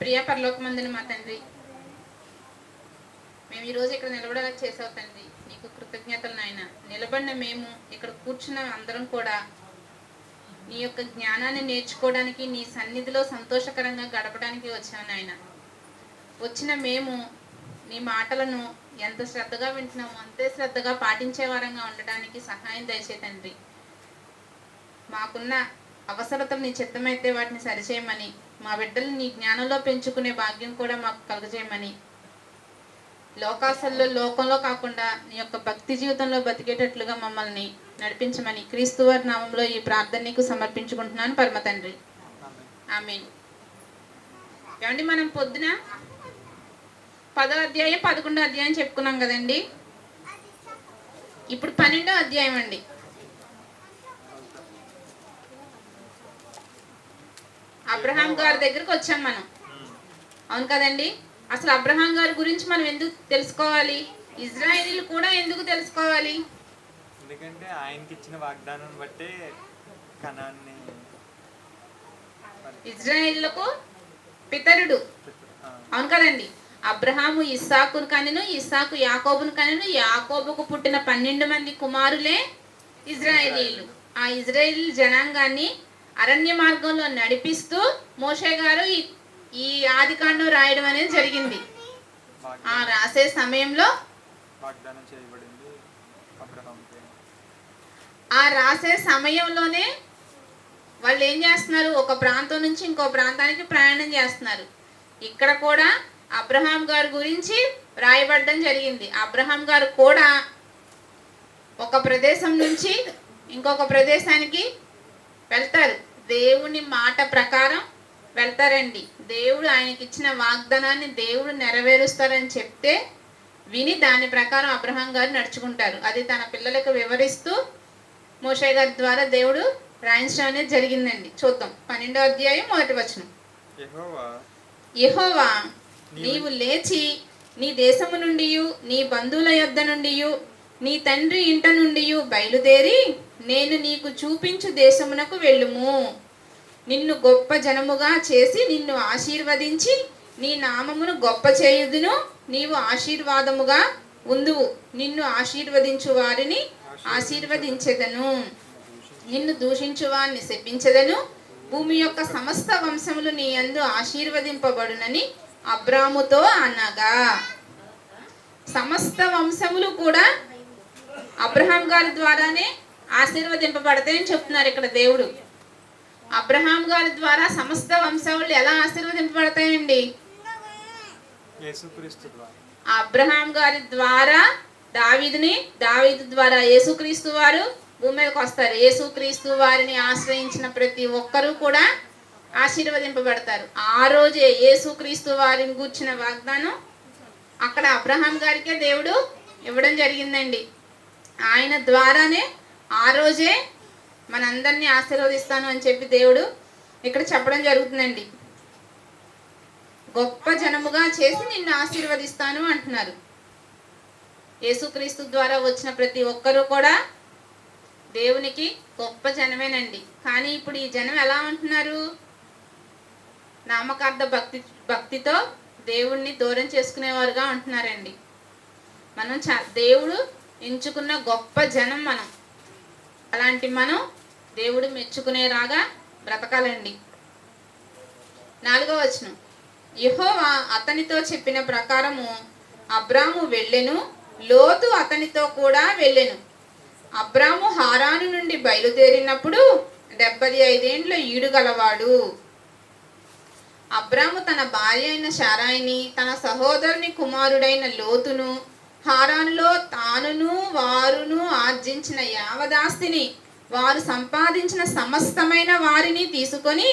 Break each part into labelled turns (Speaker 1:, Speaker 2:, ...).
Speaker 1: ప్రియ పరలోకమందున మా తండ్రి, మేము ఈరోజు ఇక్కడ నిలబడేలా చేసావు తండ్రి. నీకు కృతజ్ఞతలు నాయన. నిలబడిన మేము ఇక్కడ కూర్చున్న అందరం కూడా నీ యొక్క జ్ఞానాన్ని నేర్చుకోవడానికి, నీ సన్నిధిలో సంతోషకరంగా గడపడానికి వచ్చాను నాయన. వచ్చిన మేము నీ మాటలను ఎంత శ్రద్ధగా వింటున్నామో అంతే శ్రద్ధగా పాటించే వారంగా ఉండడానికి సహాయం దయచే తండ్రి. మాకున్న అవసరతలు నీ చిత్తమైతే వాటిని సరిచేయమని, మా బిడ్డలు నీ జ్ఞానంలో పెంచుకునే భాగ్యం కూడా మాకు కలుగజేయమని, లోకంలో కాకుండా నీ యొక్క భక్తి జీవితంలో బతికేటట్లుగా మమ్మల్ని నడిపించమని క్రీస్తు వారి నామంలో ఈ ప్రార్థన నీకు సమర్పించుకుంటున్నాను పరమ తండ్రి. ఆమేన్. ఏమండి, మనం పొద్దున 10వ అధ్యాయం 11వ అధ్యాయం చెప్పుకున్నాం కదండి. ఇప్పుడు 12వ అధ్యాయం అండి. అబ్రహాం గారి దగ్గరకు వచ్చాం మనం, అవును కదండి. అసలు అబ్రహాం గారి గురించి మనం ఎందుకు తెలుసుకోవాలి? ఇజ్రాయేలీలు కూడా ఎందుకు తెలుసుకోవాలి?
Speaker 2: ఎందుకంటే ఆయనకి ఇచ్చిన వాగ్దానం బట్టే కనాన్ని
Speaker 1: ఇజ్రాయేలులకు పితరుడు, అవును కదండి. అబ్రహాము ఇస్సాకును కనెను, ఇస్సాకు యాకోబును కనెను, యాకోబుకు పుట్టిన 12 మంది కుమారులే ఇజ్రాయేలీలు. ఆ ఇజ్రాయేల్ జనాంగాన్ని అరణ్య మార్గంలో నడిపిస్తూ మోషే గారు ఈ ఆదికాండం రాయడం అనేది జరిగింది. ఆ రాసే సమయంలో
Speaker 2: వాగ్దానం చేయబడింది అబ్రహాముకి.
Speaker 1: ఆ రాసే సమయంలోనే వాళ్ళు ఏం చేస్తున్నారు? ఒక ప్రాంతం నుంచి ఇంకో ప్రాంతానికి ప్రయాణం చేస్తున్నారు. ఇక్కడ కూడా అబ్రహాం గారి గురించి రాయబడడం జరిగింది. అబ్రహాం గారు కూడా ఒక ప్రదేశం నుంచి ఇంకొక ప్రదేశానికి వెళ్తారు. దేవుని మాట ప్రకారం వెళ్తారండి. దేవుడు ఆయనకి ఇచ్చిన వాగ్దానాన్ని దేవుడు నెరవేరుస్తారని చెప్తే విని దాని ప్రకారం అబ్రహాం గారు నడుచుకుంటారు. అది తన పిల్లలకు వివరిస్తూ మోషే గారి ద్వారా దేవుడు రాయించడం అనేది జరిగిందండి. చూద్దాం 12వ అధ్యాయం 1వ వచనం. యెహోవా నీవు లేచి నీ దేశము నుండి, నీ బంధువుల యొద్ద నుండి, నీ తండ్రి ఇంట నుండి బయలుదేరి నేను నీకు చూపించు దేశమునకు వెళ్ళుము. నిన్ను గొప్ప జనముగా చేసి నిన్ను ఆశీర్వదించి నీ నామమును గొప్ప చేయుదును. నీవు ఆశీర్వాదముగా ఉందువు. నిన్ను ఆశీర్వదించు వారిని ఆశీర్వదించెదను, నిన్ను దూషించు వారిని శపించెదను. భూమి యొక్క సమస్త వంశములు నీ యందు ఆశీర్వదింపబడునని అబ్రాముతో అనగా, సమస్త వంశములు కూడా అబ్రహాం గారి ద్వారానే ఆశీర్వదింపబడతాయని చెప్తున్నారు ఇక్కడ దేవుడు. అబ్రహాం గారి ద్వారా సమస్త వంశములు ఎలా ఆశీర్వదింపబడతాయండి?
Speaker 2: యేసుక్రీస్తు ద్వారా.
Speaker 1: అబ్రహాం గారి ద్వారా దావీదు ద్వారా యేసుక్రీస్తు వారు భూమి మీదకి వస్తారు. యేసుక్రీస్తు వారిని ఆశ్రయించిన ప్రతి ఒక్కరూ కూడా ఆశీర్వదింపబడతారు. ఆ రోజే యేసుక్రీస్తు వారిని గూర్చిన వాగ్దానం అక్కడ అబ్రహాం గారికే దేవుడు ఇవ్వడం జరిగిందండి. ఆయన ద్వారానే ఆ రోజే మనందరినీ ఆశీర్వదిస్తాను అని చెప్పి దేవుడు ఇక్కడ చెప్పడం జరుగుతుందండి. గొప్ప జనముగా చేసి నిన్ను ఆశీర్వదిస్తాను అంటున్నారు. యేసుక్రీస్తు ద్వారా వచ్చిన ప్రతి ఒక్కరూ కూడా దేవునికి గొప్ప జనమేనండి. కానీ ఇప్పుడు ఈ జనం ఎలా ఉంటున్నారు? నామకార్థ భక్తితో దేవుణ్ణి దూరం చేసుకునేవారుగా ఉంటున్నారండి. మనం దేవుడు ఎంచుకున్న గొప్ప జనం మనం. అలాంటి మనం దేవుడు మెచ్చుకునేలాగా బ్రతకాలండి. 4వ వచనం. యెహోవా అతనితో చెప్పిన ప్రకారము అబ్రాము వెళ్ళెను, లోతు అతనితో కూడా వెళ్ళెను. అబ్రాము హారాను నుండి బయలుదేరినప్పుడు 75 ఏండ్ల ఈడు గలవాడు. అబ్రాము తన భార్య అయిన శారాయిని, తన సహోదరుని కుమారుడైన లోతును, హారానులో తానును వారును ఆర్జించిన యావదాస్తిని, వారు సంపాదించిన సమస్తమైన వారిని తీసుకొని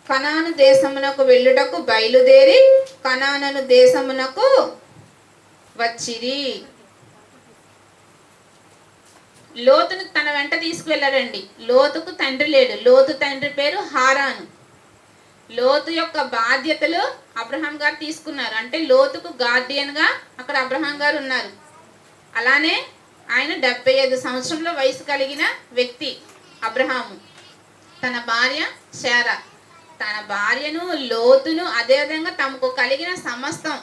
Speaker 1: కనాను దేశమునకు వెళ్ళుటకు బయలుదేరి కనాను దేశమునకు వచ్చిరి. లోతును తన వెంట తీసుకువెళ్ళారండి. లోతుకు తండ్రి లేడు. లోతు తండ్రి పేరు హారాను. లోతు యొక్క బాధ్యతలు అబ్రహాం గారు తీసుకున్నారు. అంటే లోతుకు గార్డియన్గా అక్కడ అబ్రహాం గారు ఉన్నారు. అలానే ఆయన 75 సంవత్సరంలో వయసు కలిగిన వ్యక్తి అబ్రహాము. తన భార్య శారా తన భార్యను, లోతును, అదేవిధంగా తమకు కలిగిన సమస్తం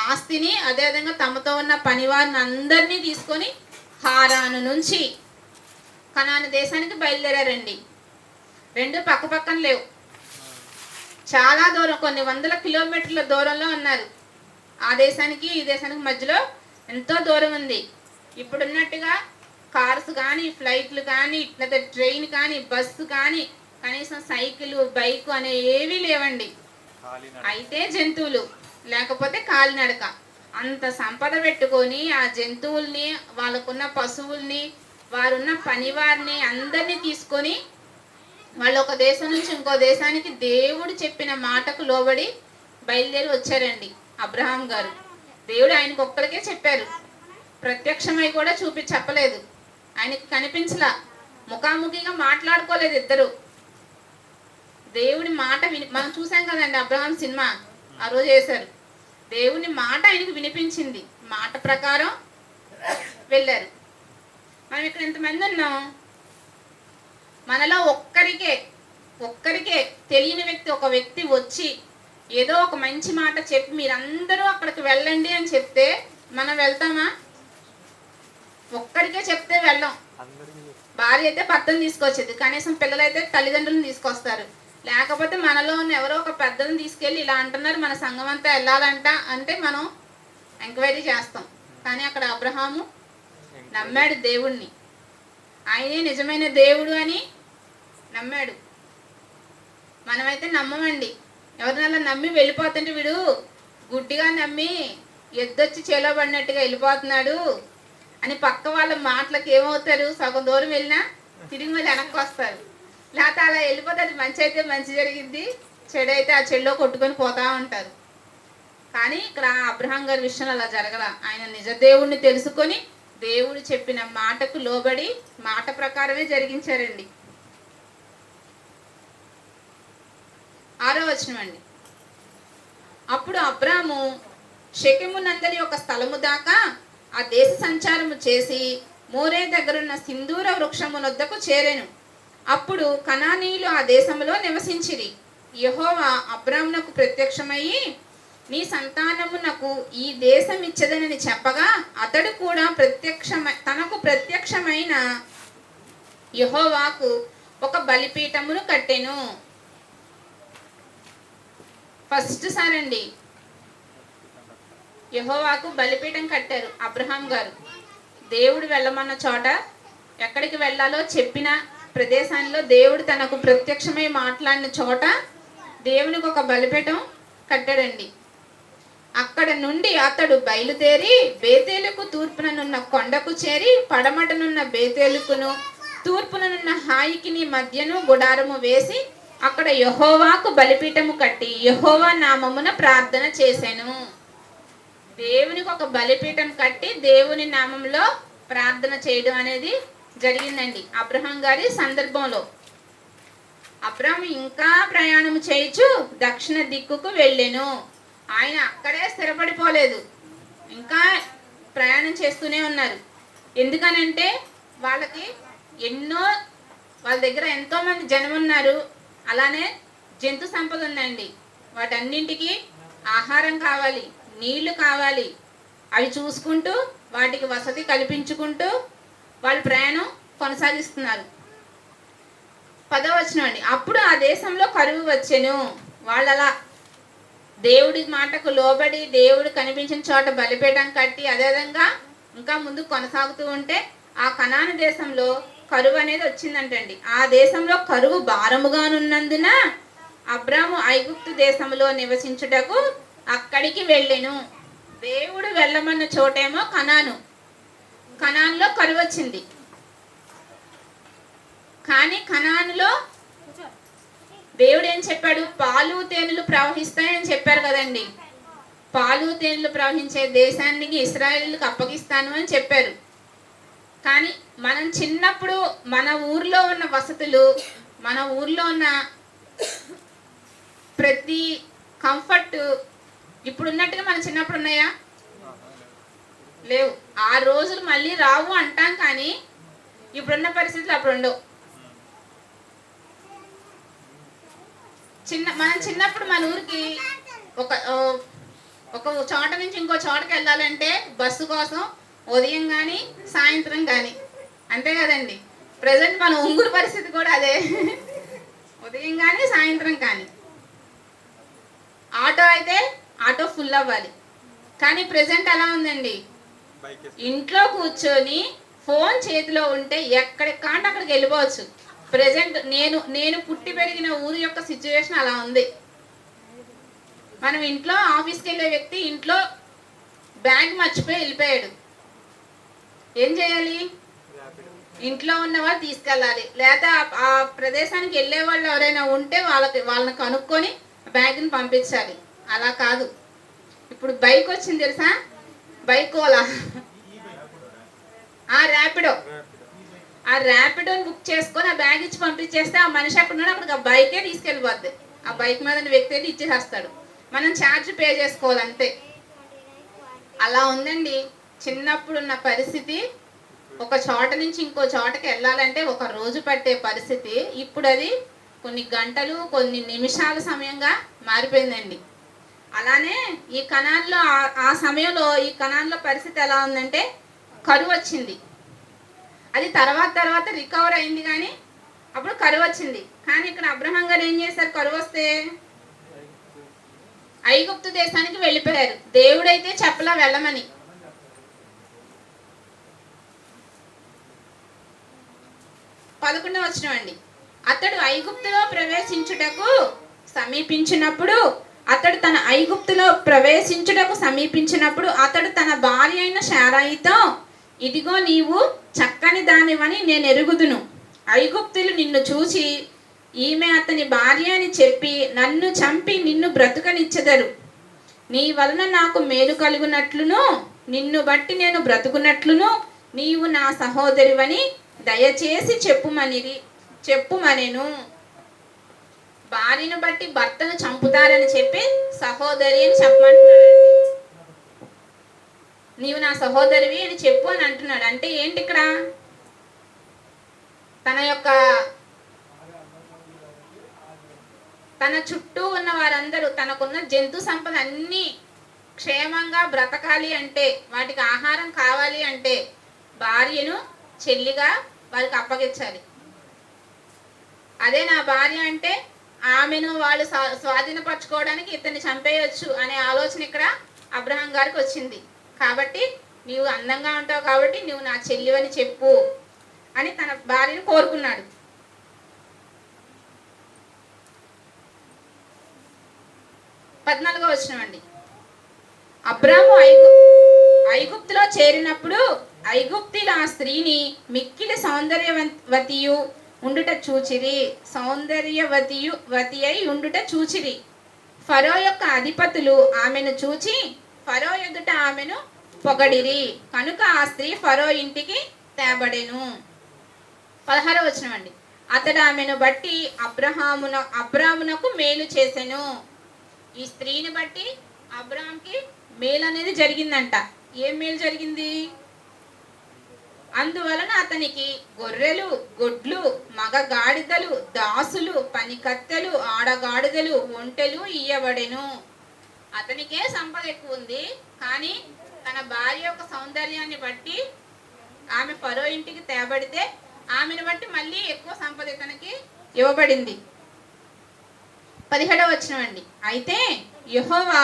Speaker 1: ఆస్తిని, అదేవిధంగా తమతో ఉన్న పనివారిని అందరినీ తీసుకొని హారాను నుంచి కనాను దేశానికి బయలుదేరారండి. రెండు పక్క పక్కన లేవు, చాలా దూరం, కొన్ని వందల కిలోమీటర్ల దూరంలో ఉన్నారు. ఆ దేశానికి ఈ దేశానికి మధ్యలో ఎంతో దూరం ఉంది. ఇప్పుడున్నట్టుగా కార్స్ కానీ, ఫ్లైట్లు కానీ, లేదా ట్రైన్ కానీ, బస్సు కానీ, కనీసం సైకిల్, బైక్ అనే ఏవీ లేవండి. అయితే జంతువులు, లేకపోతే కాలినడక. అంత సంపద పెట్టుకొని ఆ జంతువుల్ని, వాళ్ళకున్న పశువుల్ని, వారున్న పనివారిని అందరినీ తీసుకొని వాళ్ళు ఒక దేశం నుంచి ఇంకో దేశానికి దేవుడు చెప్పిన మాటకు లోబడి బయలుదేరి వచ్చారండి. అబ్రహాం గారు, దేవుడు ఆయనకు ఒక్కరికే చెప్పారు, ప్రత్యక్షమై కూడా చెప్పలేదు. ఆయనకి కనిపించలా, ముఖాముఖిగా మాట్లాడుకోలేదు ఇద్దరు. దేవుని మాట మనం చూసాం కదండి, అబ్రహాం సినిమా ఆ రోజు వేశారు. దేవుని మాట ఆయనకు వినిపించింది, మాట ప్రకారం వెళ్ళారు. మనం ఇక్కడ ఎంతమంది ఉన్నాం? మనలో ఒక్కరికే తెలియని వ్యక్తి, ఒక వ్యక్తి వచ్చి ఏదో ఒక మంచి మాట చెప్పి మీరందరూ అక్కడికి వెళ్ళండి అని చెప్తే మనం వెళ్తామా? ఒక్కరికే చెప్తే వెళ్ళం. భార్య అయితే భర్తను తీసుకొచ్చేది, కనీసం పిల్లలైతే తల్లిదండ్రులను తీసుకొస్తారు. లేకపోతే మనలో ఉన్న ఎవరో ఒక పెద్దలను తీసుకెళ్ళి ఇలా అంటున్నారు, మన సంఘం అంతా వెళ్ళాలంట అంటే మనం ఎంక్వైరీ చేస్తాం. కానీ అక్కడ అబ్రహాము నమ్మాడు దేవుణ్ణి, ఆయనే నిజమైన దేవుడు అని నమ్మాడు. మనమైతే నమ్మమండి. ఎవరినైనా నమ్మి వెళ్ళిపోతుంటే వీడు గుడ్డిగా నమ్మి ఎద్దొచ్చి చేలో పడినట్టుగా వెళ్ళిపోతున్నాడు అని పక్క వాళ్ళ మాటలకు ఏమవుతారు? సగం దూరం వెళ్ళినా తిరిగి మళ్ళీ వెనక్కి వస్తారు. లేకపోతే అలా వెళ్ళిపోతే అది మంచి అయితే మంచి జరిగింది, చెడు అయితే ఆ చెడులో కొట్టుకొని పోతా ఉంటారు. కానీ ఇక్కడ అబ్రహాం గారి విషయంలో అలా జరగల. ఆయన నిజ దేవుణ్ణి తెలుసుకొని దేవుడు చెప్పిన మాటకు లోబడి మాట ప్రకారమే జరిగించారండి. 6వ వచనం అండి. అప్పుడు అబ్రాము షెకెము నందలి ఒక స్థలము దాకా ఆ దేశ సంచారము చేసి మోరే దగ్గరున్న సింధూర వృక్షమునొద్దకు చేరెను. అప్పుడు కనానీయులు ఆ దేశంలో నివసించిరి. యెహోవా అబ్రామునకు ప్రత్యక్షమయ్యి, నీ సంతానమునకు ఈ దేశం ఇచ్చదనని చెప్పగా అతడు కూడా తనకు ప్రత్యక్షమైన యెహోవాకు ఒక బలిపీఠమును కట్టెను. ఫస్ట్ సారండి యెహోవాకు బలిపీఠం కట్టారు అబ్రహాం గారు. దేవుడు వెళ్ళమన్న చోట, ఎక్కడికి వెళ్ళాలో చెప్పిన ప్రదేశాల్లో, దేవుడు తనకు ప్రత్యక్షమై మాట్లాడిన చోట దేవునికి ఒక బలిపీఠం కట్టాడండి. అక్కడ నుండి అతడు బయలుదేరి బేతేలుకు తూర్పుననున్న కొండకు చేరి పడమటనున్న బేతేలుకును తూర్పుననున్న హాయికిని మధ్యను గుడారము వేసి అక్కడ యెహోవాకు బలిపీఠము కట్టి యెహోవా నామమున ప్రార్థన చేసెను. దేవునికి ఒక బలిపీఠం కట్టి దేవుని నామంలో ప్రార్థన చేయడం అనేది జరిగిందండి అబ్రహాం గారి సందర్భంలో. అబ్రహాం ఇంకా ప్రయాణం చేయొచ్చు దక్షిణ దిక్కుకు వెళ్ళెను. ఆయన అక్కడే స్థిరపడిపోలేదు, ఇంకా ప్రయాణం చేస్తూనే ఉన్నారు. ఎందుకనంటే వాళ్ళ దగ్గర ఎంతోమంది జనం ఉన్నారు, అలానే జంతు సంపద ఉందండి. వాటన్నింటికి ఆహారం కావాలి, నీళ్లు కావాలి. అవి చూసుకుంటూ వాటికి వసతి కల్పించుకుంటూ వాళ్ళు ప్రయాణం కొనసాగిస్తున్నారు. 10వ వచనం అండి. అప్పుడు ఆ దేశంలో కరువు వచ్చెను. వాళ్ళు అలా దేవుడి మాటకు లోబడి దేవుడు కనిపించిన చోట బలిపీఠం కట్టి అదేవిధంగా ఇంకా ముందు కొనసాగుతూ ఉంటే ఆ కనాను దేశంలో కరువు అనేది వచ్చిందంటండి. ఆ దేశంలో కరువు భారముగానున్నందున అబ్రాము ఐగుప్తు దేశంలో నివసించుటకు అక్కడికి వెళ్ళెను. దేవుడు వెళ్ళమన్న చోటేమో కనానులో కరువు వచ్చింది. కానీ కనానులో దేవుడు ఏం చెప్పాడు? పాలు తేనెలు ప్రవహిస్తాయని చెప్పారు కదండి. పాలు తేనెలు ప్రవహించే దేశానికి ఇశ్రాయేలుకు అప్పగిస్తాను అని చెప్పారు. కానీ మనం చిన్నప్పుడు మన ఊర్లో ఉన్న వసతులు, మన ఊర్లో ఉన్న ప్రతి కంఫర్ట్ ఇప్పుడున్నట్టుగా మన చిన్నప్పుడు ఉన్నాయా? లేవు. ఆ రోజులు మళ్ళీ రావు అంటాం, కానీ ఇప్పుడున్న పరిస్థితులు అప్పుడు ఉండవు. మనం చిన్నప్పుడు మన ఊరికి ఒక ఒక చోట నుంచి ఇంకో చోటకి వెళ్ళాలంటే బస్సు కోసం ఉదయం కానీ సాయంత్రం కానీ, అంతే కదండి. ప్రజెంట్ మన ఉంగురు పరిస్థితి కూడా అదే. ఉదయం కానీ సాయంత్రం కానీ. ఆటో అయితే ఆటో ఫుల్ అవ్వాలి. కానీ ప్రజెంట్ ఎలా ఉందండి, ఇంట్లో కూర్చొని ఫోన్ చేతిలో ఉంటే ఎక్కడికి కాంటే అక్కడికి వెళ్ళిపోవచ్చు. ప్రజెంట్ నేను పుట్టి పెరిగిన ఊరి యొక్క సిచ్యువేషన్ అలా ఉంది. మనం ఇంట్లో ఆఫీస్కి వెళ్ళే వ్యక్తి ఇంట్లో బ్యాగ్ మర్చిపోయి వెళ్ళిపోయాడు, ఏం చేయాలి? ఇంట్లో ఉన్న వాళ్ళు తీసుకెళ్ళాలి. లేదా ఆ ప్రదేశానికి వెళ్ళే వాళ్ళు ఎవరైనా ఉంటే వాళ్ళని కనుక్కొని బ్యాగ్ని పంపించాలి. అలా కాదు, ఇప్పుడు బైక్ వచ్చింది తెలుసా, బైక్ ఓలా, ఆ ర్యాపిడోని బుక్ చేసుకొని ఆ బ్యాగ్ ఇచ్చి పంపించేస్తే ఆ మనిషి అక్కడ ఉన్నాడు, అక్కడికి ఆ బైకే తీసుకెళ్ళిపోద్ది. ఆ బైక్ మీద వ్యక్తి అయితే ఇచ్చేసేస్తాడు, మనం ఛార్జ్ పే చేసుకోవాలంతే. అలా ఉందండి చిన్నప్పుడు ఉన్న పరిస్థితి. ఒక చోట నుంచి ఇంకో చోటకి వెళ్ళాలంటే ఒక రోజు పట్టే పరిస్థితి ఇప్పుడు అది కొన్ని గంటలు కొన్ని నిమిషాల సమయంగా మారిపోయిందండి. అలానే ఈ కణాల్లో ఆ సమయంలో ఈ కణాల్లో పరిస్థితి ఎలా ఉందంటే కరువు వచ్చింది. అది తర్వాత రికవర్ అయింది, కానీ అప్పుడు కరువు వచ్చింది. కానీ ఇక్కడ అబ్రహాం గారు ఏం చేశారు, కరువు వస్తే ఐగుప్తు దేశానికి వెళ్ళిపోయారు. దేవుడైతే చెప్పలా వెళ్ళమని. 11వ వచనం అండి. అతడు ఐగుప్తులో ప్రవేశించుటకు సమీపించినప్పుడు అతడు తన భార్య అయిన శారాయితో, ఇదిగో నీవు చక్కని దానివని నేను ఎరుగుదును. ఐగుప్తులు నిన్ను చూచి ఈమె అతని భార్య అని చెప్పి నన్ను చంపి నిన్ను బ్రతుకనిచ్చెదరు. నీ వలన నాకు మేలు కలుగునట్లును నిన్ను బట్టి నేను బ్రతుకున్నట్లును నీవు నా సహోదరివని దయచేసి చెప్పుమనెను. భార్యను బట్టి భర్తను చంపుతారని చెప్పి సహోదరి అని చెప్పమంటున్నాడండి. నీవు నా సహోదరివి అని చెప్పు అని అంటున్నాడు. అంటే ఏంటి ఇక్కడ, తన చుట్టూ ఉన్న వారందరూ, తనకున్న జంతు సంపద అన్నీ క్షేమంగా బ్రతకాలి అంటే, వాటికి ఆహారం కావాలి అంటే భార్యను చెల్లిగా వారికి అప్పగించాలి. అదే నా భార్య అంటే ఆమెను వాళ్ళు స్వాధీనపరచుకోవడానికి ఇతన్ని చంపేయచ్చు అనే ఆలోచన ఇక్కడ అబ్రహాం గారికి వచ్చింది. కాబట్టి నీవు అందంగా ఉంటావు కాబట్టి నువ్వు నా చెల్లివని చెప్పు అని తన భార్యను కోరుకున్నాడు. 14వ వచనం అండి. అబ్రాము ఐగుప్తులో చేరినప్పుడు ఐగుప్తీయులు ఆ స్త్రీని మిక్కిలి సౌందర్యవతి అయి ఉండుట చూచిరి. ఫరో యొక్క అధిపతులు ఆమెను చూచి ఫరో ఎదుట ఆమెను పొగడిరి. కనుక ఆ స్త్రీ ఫరో ఇంటికి తేబడెను. 16వ వచనం అండి. అతడు ఆమెను బట్టి అబ్రామునకు మేలు చేసెను. ఈ స్త్రీని బట్టి అబ్రామ్కి మేలు అనేది జరిగిందంట. ఏం మేలు జరిగింది? అందువలన అతనికి గొర్రెలు, గొడ్లు, మగ గాడిదలు, దాసులు, పనికత్తెలు, ఆడగాడిదలు, ఒంటెలు ఇయ్యబడెను. అతనికే సంపద ఎక్కువ ఉంది, కానీ తన భార్య యొక్క సౌందర్యాన్ని బట్టి ఆమె ఫరో ఇంటికి తేబడితే ఆమెను బట్టి మళ్ళీ ఎక్కువ సంపద ఇతనికి ఇవ్వబడింది. 17వ వచనం అండి. అయితే యెహోవా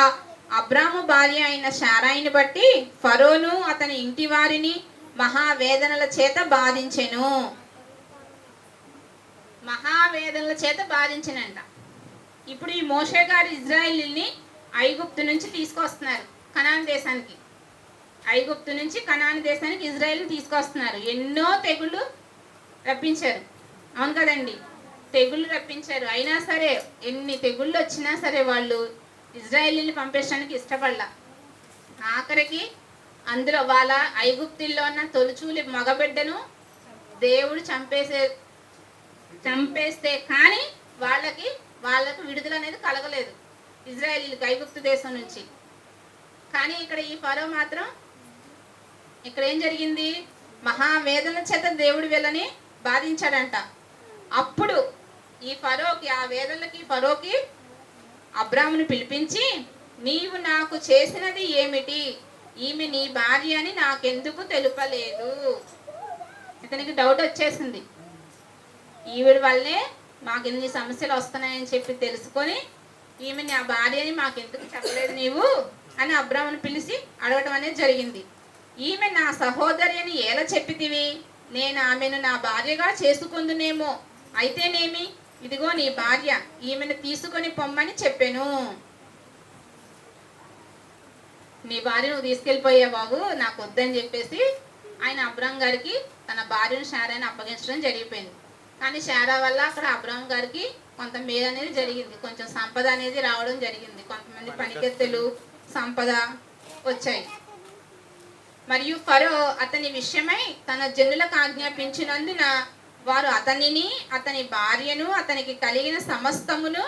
Speaker 1: అబ్రాము భార్య అయిన శారాయిని బట్టి ఫరోను అతని ఇంటి వారిని మహావేదనల చేత బాధించెనంట. ఇప్పుడు ఈ మోషే గారు ఇజ్రాయేలీని ఐగుప్తు నుంచి తీసుకొస్తున్నారు కనాను దేశానికి. ఐగుప్తు నుంచి కనాను దేశానికి ఇజ్రాయేల్ని తీసుకొస్తున్నారు. ఎన్నో తెగుళ్ళు రప్పించారు, అవును కదండి, తెగుళ్ళు రప్పించారు. అయినా సరే ఎన్ని తెగుళ్ళు వచ్చినా సరే వాళ్ళు ఇజ్రాయేలీని పంపించడానికి ఇష్టపడలా. ఆఖరికి అందులో వాళ్ళ ఐగుప్తుల్లో ఉన్న తొలిచూలి మగబిడ్డను దేవుడు చంపేస్తే కానీ వాళ్ళకు విడుదల అనేది కలగలేదు ఇజ్రాయేలీలకు ఐగుప్తు దేశం నుంచి. కానీ ఇక్కడ ఈ ఫరో మాత్రం, ఇక్కడ ఏం జరిగింది, మహావేదన చేత దేవుడు వీళ్ళని బాధించాడంట. అప్పుడు ఈ ఫరోకి, ఆ వేదనలకి ఫరోకి అబ్రామును పిలిపించి, నీవు నాకు చేసినది ఏమిటి? ఈమె నీ భార్య అని నాకెందుకు తెలుపలేదు? ఇతనికి డౌట్ వచ్చేసింది. ఈవిడ వల్లే మాకు ఇన్ని సమస్యలు వస్తున్నాయని చెప్పి తెలుసుకొని, ఈమె నా భార్య అని మాకెందుకు చెప్పలేదు నీవు అని అబ్రామును పిలిచి అడగటం అనేది జరిగింది. ఈమె నా సహోదరి అని ఎలా చెప్పితివి? నేను ఆమెను నా భార్యగా చేసుకుందునేమో. అయితేనేమి, ఇదిగో నీ భార్య, ఈమెను తీసుకొని పొమ్మని చెప్పాను. నీ భార్య నువ్వు తీసుకెళ్ళిపోయా బాబు, నాకు వద్దని చెప్పేసి ఆయన అబ్రాం గారికి తన భార్యను శారాని అప్పగించడం జరిగిపోయింది. కానీ శారా వల్ల అక్కడ అబ్రాం గారికి కొంత మేలు అనేది జరిగింది, కొంచెం సంపద అనేది రావడం జరిగింది, కొంతమంది పనికెత్తెలు సంపద వచ్చాయి. మరియు ఫరో అతని విషయమై తన జనులకు ఆజ్ఞాపించినందున వారు అతనిని, అతని భార్యను, అతనికి కలిగిన సమస్తమును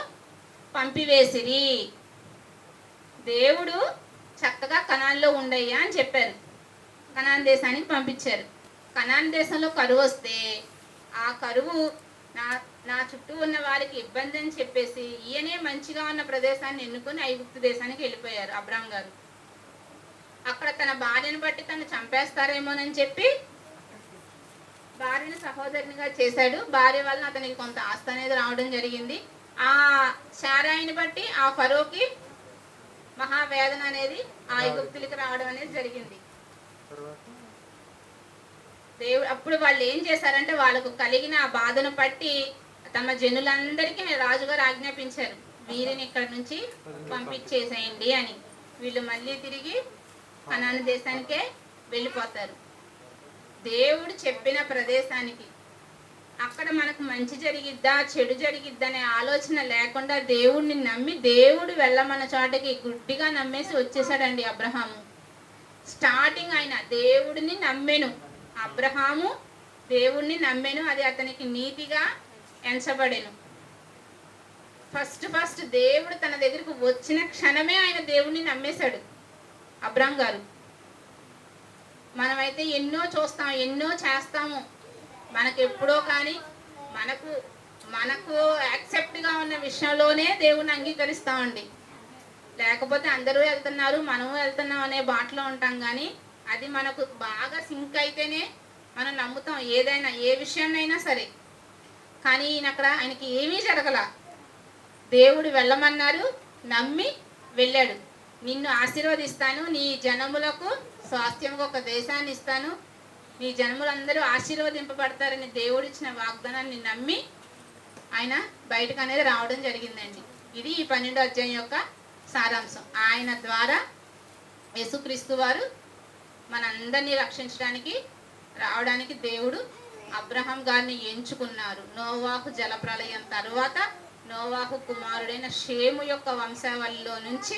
Speaker 1: పంపివేసిరి. దేవుడు చక్కగా కనాన్లో ఉండయ్యా అని చెప్పారు. కనాన్ దేశానికి పంపించారు. కనాన్ దేశంలో కరువు వస్తే ఆ కరువు నా చుట్టూ ఉన్న వారికి ఇబ్బంది అని చెప్పేసి ఈయనే మంచిగా ఉన్న ప్రదేశాన్ని ఎన్నుకొని ఐగుప్తు దేశానికి వెళ్ళిపోయారు అబ్రాం గారు. అక్కడ తన భార్యను బట్టి తను చంపేస్తారేమోనని చెప్పి భార్యను సహోదరునిగా చేశాడు. భార్య వల్ల అతనికి కొంత ఆస్తి అనేది రావడం జరిగింది. ఆ శారాయిని బట్టి ఆ ఫరోకి మహావేదన అనేది ఆ ఐగుప్తులకి రావడం అనేది జరిగింది. దేవుడు అప్పుడు వాళ్ళు ఏం చేశారంటే, వాళ్ళకు కలిగిన ఆ బాధను పట్టి తమ జనులందరికీ రాజుగారు ఆజ్ఞాపించారు, వీరిని ఇక్కడ నుంచి పంపించేసేయండి అని. వీళ్ళు మళ్ళీ తిరిగి కనాను దేశానికే వెళ్ళిపోతారు. దేవుడు చెప్పిన ప్రదేశానికి. అక్కడ మనకు మంచి జరిగిద్దా చెడు జరిగిద్దా అనే ఆలోచన లేకుండా దేవుడిని నమ్మి దేవుడు వెళ్ళమన్న చోటకి గుడ్డిగా నమ్మేసి వచ్చేసాడండి అబ్రహాము. స్టార్టింగ్ ఆయన దేవుడిని నమ్మెను. అబ్రహాము దేవుణ్ణి నమ్మెను, అది అతనికి నీతిగా ఎంచబడెను. ఫస్ట్ దేవుడు తన దగ్గరకు వచ్చిన క్షణమే ఆయన దేవుణ్ణి నమ్మేశాడు అబ్రాం గారు. మనమైతే ఎన్నో చూస్తాం, ఎన్నో చేస్తాము, మనకు ఎప్పుడో కానీ మనకు యాక్సెప్ట్గా ఉన్న విషయంలోనే దేవుణ్ణి అంగీకరిస్తామండి. లేకపోతే అందరూ వెళ్తున్నారు మనము వెళ్తున్నాం అనే బాటలో ఉంటాం. కానీ అది మనకు బాగా సింక్ అయితేనే మనం నమ్ముతాం ఏదైనా, ఏ విషయాన్నైనా సరే. కానీ ఈయన అక్కడ ఆయనకి ఏమీ జరగల. దేవుడు వెళ్ళమన్నారు, నమ్మి వెళ్ళాడు. నిన్ను ఆశీర్వదిస్తాను, నీ జనములకు స్వాస్థ్యముగా ఒక దేశాన్ని ఇస్తాను, నీ జనములందరూ ఆశీర్వదింపబడతారని దేవుడు ఇచ్చిన వాగ్దానాన్ని నమ్మి ఆయన బయటకు అనేది రావడం జరిగిందండి. ఇది ఈ 12వ అధ్యాయం యొక్క సారాంశం. ఆయన ద్వారా యేసుక్రీస్తు వారు మనందరినీ రక్షించడానికి రావడానికి దేవుడు అబ్రహాం గారిని ఎంచుకున్నారు. నోవాహు జలప్రలయం తర్వాత నోవాహు కుమారుడైన షేము యొక్క వంశావళిలో నుంచి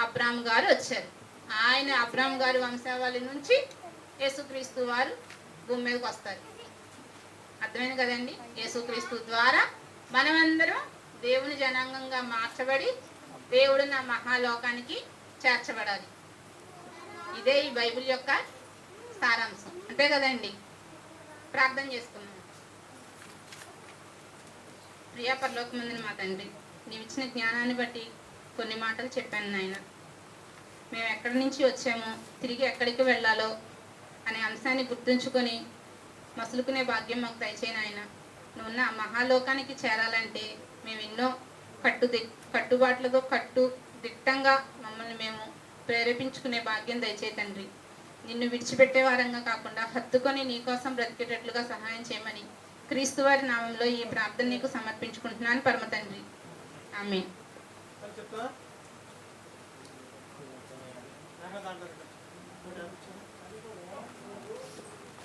Speaker 1: అబ్రాం గారు వచ్చారు. ఆయన అబ్రాం గారి వంశావళి నుంచి యేసుక్రీస్తు వారు భూమి మీదకి వస్తారు. అర్థమైంది కదండి? యేసుక్రీస్తు ద్వారా మనమందరం దేవుని జనాంగంగా మార్చబడి దేవుడు నా మహాలోకానికి చేర్చబడాలి. ఇదే ఈ బైబిల్ యొక్క సారాంశం, అంతే కదండి? ప్రార్థన చేసుకున్నాం. ప్రియా పరలోకమందున మా తండ్రి, నీవు ఇచ్చిన జ్ఞానాన్ని బట్టి కొన్ని మాటలు చెప్పాను నాయన. మేము ఎక్కడి నుంచి వచ్చామో, తిరిగి ఎక్కడికి వెళ్ళాలో అనే అంశాన్ని గుర్తుంచుకొని మసులుకునే భాగ్యం మాకు దయచేయను ఆయన. నువ్వున్న మహాలోకానికి చేరాలంటే మేము ఎన్నో కట్టుబాట్లతో దిట్టంగా మమ్మల్ని మేము ప్రేరేపించుకునే భాగ్యం దయచేయి తండ్రి. నిన్ను విడిచిపెట్టే వారంగా కాకుండా హత్తుకొని నీకోసం బ్రతికేటట్లుగా సహాయం చేయమని క్రీస్తు వారి నామంలో ఈ ప్రార్థన నీకు సమర్పించుకుంటున్నాను పరమ తండ్రి. ఆమేన్.